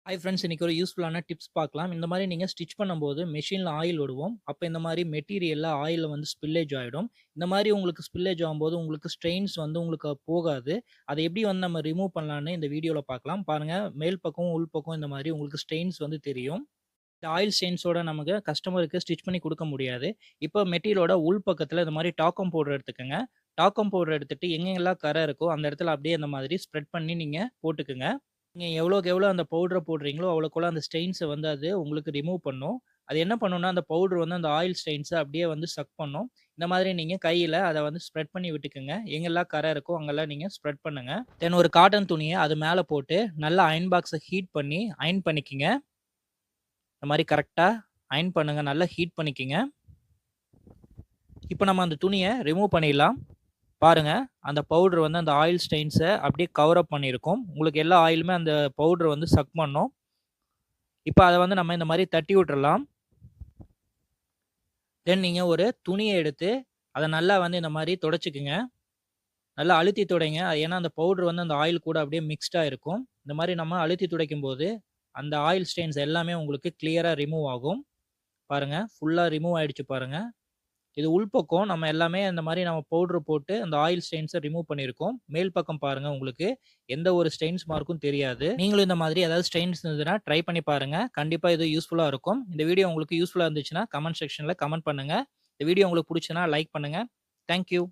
Hi friends, இன்னைக்கு ஒரு யூஸ்ஃபுல்லான டிப்ஸ் பார்க்கலாம். இந்த மாரி நீங்க ஸ்டிச் பண்ணும்போது மெஷின்ல ஆயில் விடுவோம். அப்ப இந்த மாரி மெட்டீரியல்ல ஆயில்ல வந்து ஸ்பில்லேஜ் ஆயிடும். இந்த மாரி உங்களுக்கு ஸ்பில்லேஜ் ஆகும்போது உங்களுக்கு ஸ்ட்ரெயின்ஸ் வந்து உங்களுக்கு போகாது. அத எப்படி வந்து நம்ம ரிமூவ் பண்ணலான்னு இந்த வீடியோல பார்க்கலாம். பாருங்க, மேல் பக்கம், உள் பக்கம் இந்த மாரி உங்களுக்கு ஸ்ட்ரெயின்ஸ் வந்து தெரியும். இந்த ஆயில் ஸ்டெயின்ஸோட நமக்கு கஸ்டமருக்கு ஸ்டிச் பண்ணி குடுக்க முடியாது. இப்போ மெட்டீரியலோட உள் பக்கத்துல இந்த மாரி டாக்கம் பவுடர் எடுத்துக்கங்க. டாக்கம் பவுடர் எடுத்துட்டு எங்கெங்கலாம் கரை இருக்கோ அந்த இடத்துல அப்படியே அந்த மாதிரி ஸ்ப்ரெட் பண்ணி நீங்க போட்டுக்கங்க. நீங்க எவ்வளோக்கு எவ்வளோ அந்த பவுடர போடுறீங்களோ, அவ்வளோக்கு அந்த ஸ்டெயின்ஸ வந்து அது உங்களுக்கு ரிமூவ் பண்ணும். அது என்ன பண்ணும்னா, அந்த பவுடர் வந்து அந்த ஆயில் ஸ்டெயின்ஸ அப்படியே வந்து சக் பண்ணும். இந்த மாதிரி நீங்க கையில அத வந்து ஸ்ப்ரெட் பண்ணி விட்டுக்குங்க. எங்கெல்லாம் கரை இருக்கோ அங்கெல்லாம் நீங்க ஸ்ப்ரெட் பண்ணுங்க. தென் ஒரு காட்டன் துணிய அது மேல போட்டு நல்லா அயர்ன் பாக்ஸ ஹீட் பண்ணி அயர்ன் பண்ணிக்கங்க. இந்த மாரி கரெக்ட்டா அயர்ன் பண்ணுங்க. நல்லா ஹீட் பண்ணிக்கங்க. இப்ப நம்ம அந்த துணிய ரிமூவ் பண்ணிடலாம். பாருங்க, அந்த பவுடர் வந்து அந்த ஆயில் ஸ்டெயின்ஸ அப்படியே கவர் அப் பண்ணியிருக்கும். உங்களுக்கு எல்லா ஆயிலுமே அந்த பவுடர் வந்து சக் பண்ணும். இப்ப அத வந்து நம்ம இந்த மாரி தட்டி விட்டுறலாம். தென் நீங்க ஒரு துணிய எடுத்து, அத நல்லா வந்து இந்த மாரி தொடச்சுக்குங்க. நல்லா அழுத்தி துடைங்க. ஏன்னா அந்த பவுடர் வந்து அந்த ஆயில் கூட அப்படியே மிக்ஸ்டா இருக்கும். இந்த மாரி நம்ம அழுத்தி துடைக்கும்போது, அந்த ஆயில் ஸ்டெயின்ஸ் எல்லாமே உங்களுக்கு கிளியரா ரிமூவ் ஆகும். பாருங்க, ஃபுல்லா ரிமூவ் ஆயிடுச்சு பாருங்க. இது உள்பக்கம் நம்ம எல்லாமே அந்த மாரி நம்ம பவுடர் போட்டு அந்த ஆயில் ஸ்டெயின்ஸ ரிமூவ் பண்ணியிருக்கோம். மேல் பக்கம் பாருங்க, உங்களுக்கு எந்த ஒரு ஸ்டெயின்ஸ் மார்க்கும் தெரியாது. நீங்களும் இந்த மாதிரி ஏதாவது ஸ்டெயின்ஸ் இருந்ததுன்னா ட்ரை பண்ணி பாருங்க. கண்டிப்பா இது யூஸ்ஃபுல்லா இருக்கும். இந்த வீடியோ உங்களுக்கு யூஸ்ஃபுல்லா இருந்துச்சுன்னா கமெண்ட் செக்ஷன்ல கமெண்ட் பண்ணுங்க. இந்த வீடியோ உங்களுக்கு புடிச்சுதுன்னா லைக் பண்ணுங்க. Thank you.